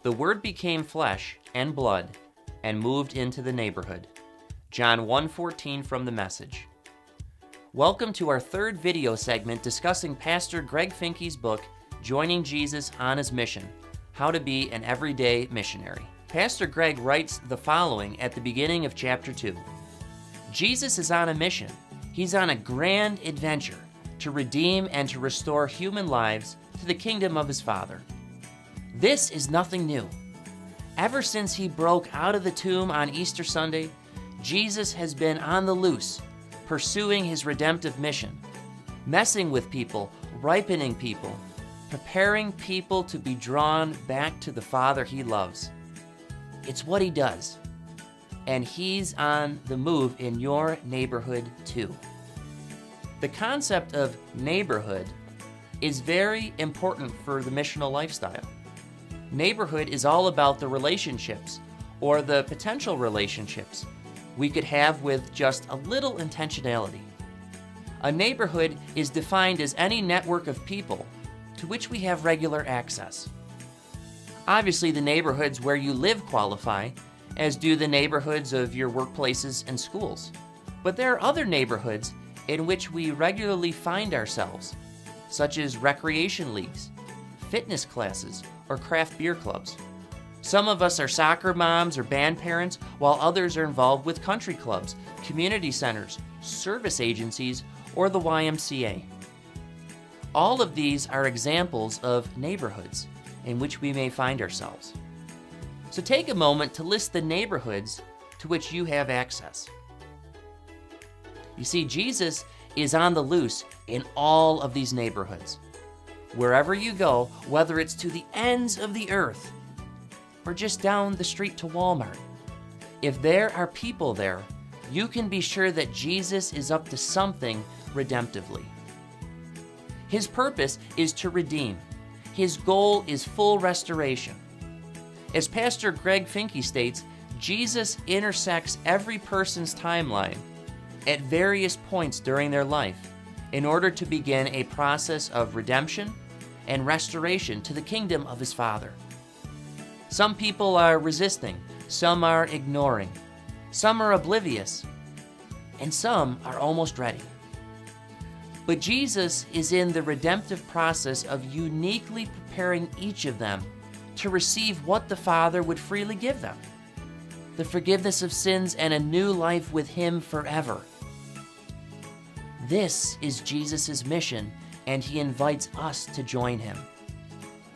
The Word became flesh and blood and moved into the neighborhood. John 1:14 from the Message. Welcome to our third video segment discussing Pastor Greg Finke's book, Joining Jesus on His Mission, How to Be an Everyday Missionary. Pastor Greg writes the following at the beginning of chapter 2. Jesus is on a mission. He's on a grand adventure to redeem and to restore human lives to the kingdom of his Father. This is nothing new. Ever since he broke out of the tomb on Easter Sunday, Jesus has been on the loose, pursuing his redemptive mission, messing with people, ripening people, preparing people to be drawn back to the Father he loves. It's what he does, and he's on the move in your neighborhood too. The concept of neighborhood is very important for the missional lifestyle. Neighborhood is all about the relationships, or the potential relationships, we could have with just a little intentionality. A neighborhood is defined as any network of people to which we have regular access. Obviously, the neighborhoods where you live qualify, as do the neighborhoods of your workplaces and schools. But there are other neighborhoods in which we regularly find ourselves, such as recreation leagues, fitness classes, or craft beer clubs. Some of us are soccer moms or band parents, while others are involved with country clubs, community centers, service agencies, or the YMCA. All of these are examples of neighborhoods in which we may find ourselves. So take a moment to list the neighborhoods to which you have access. You see, Jesus is on the loose in all of these neighborhoods. Wherever you go, whether it's to the ends of the earth or just down the street to Walmart, if there are people there, you can be sure that Jesus is up to something redemptively. His purpose is to redeem. His goal is full restoration. As Pastor Greg Finke states, Jesus intersects every person's timeline at various points during their life in order to begin a process of redemption and restoration to the kingdom of his Father. Some people are resisting, some are ignoring, some are oblivious, and some are almost ready. But Jesus is in the redemptive process of uniquely preparing each of them to receive what the Father would freely give them: the forgiveness of sins and a new life with him forever. This is Jesus' mission, and he invites us to join him.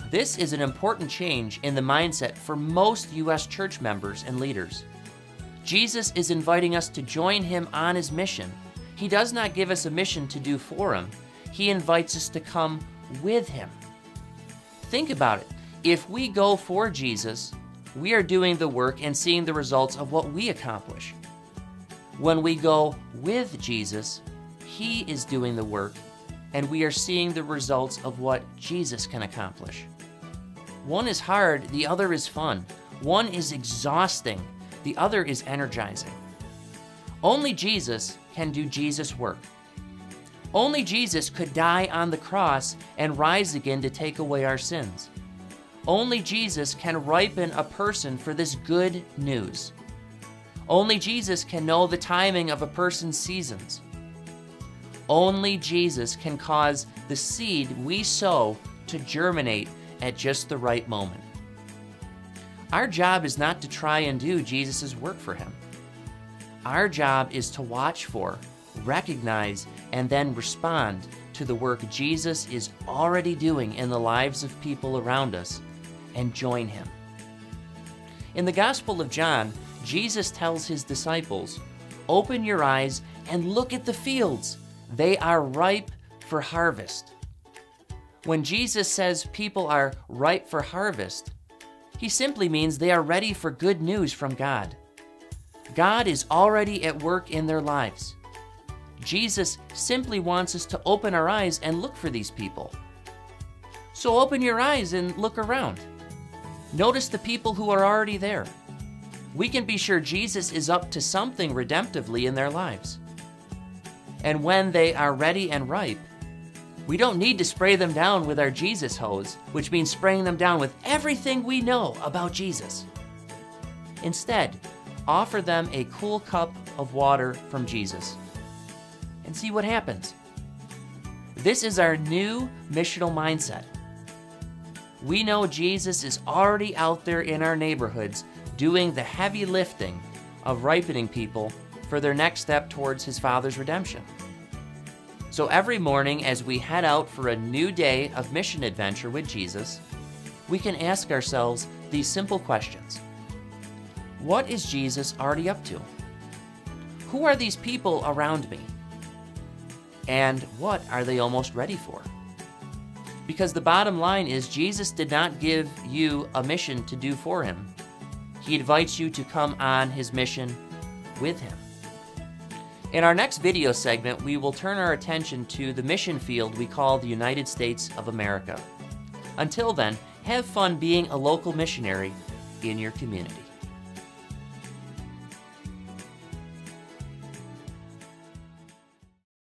This is an important change in the mindset for most U.S. church members and leaders. Jesus is inviting us to join him on his mission. He does not give us a mission to do for him. He invites us to come with him. Think about it. If we go for Jesus, we are doing the work and seeing the results of what we accomplish. When we go with Jesus, he is doing the work, and we are seeing the results of what Jesus can accomplish. One is hard, the other is fun. One is exhausting, the other is energizing. Only Jesus can do Jesus' work. Only Jesus could die on the cross and rise again to take away our sins. Only Jesus can ripen a person for this good news. Only Jesus can know the timing of a person's seasons. Only Jesus can cause the seed we sow to germinate at just the right moment. Our job is not to try and do Jesus' work for him. Our job is to watch for, recognize, and then respond to the work Jesus is already doing in the lives of people around us and join him. In the Gospel of John, Jesus tells his disciples, "Open your eyes and look at the fields. They are ripe for harvest." When Jesus says people are ripe for harvest, he simply means they are ready for good news from God. God is already at work in their lives. Jesus simply wants us to open our eyes and look for these people. So open your eyes and look around. Notice the people who are already there. We can be sure Jesus is up to something redemptively in their lives. And when they are ready and ripe, We don't need to spray them down with our Jesus hose, which means spraying them down with everything we know about Jesus. Instead, offer them a cool cup of water from Jesus and see what happens. This is our new missional mindset. We know Jesus is already out there in our neighborhoods doing the heavy lifting of ripening people for their next step towards his Father's redemption. So every morning as we head out for a new day of mission adventure with Jesus, we can ask ourselves these simple questions. What is Jesus already up to? Who are these people around me? And what are they almost ready for? Because the bottom line is Jesus did not give you a mission to do for him. He invites you to come on his mission with him. In our next video segment, we will turn our attention to the mission field we call the United States of America. Until then, have fun being a local missionary in your community.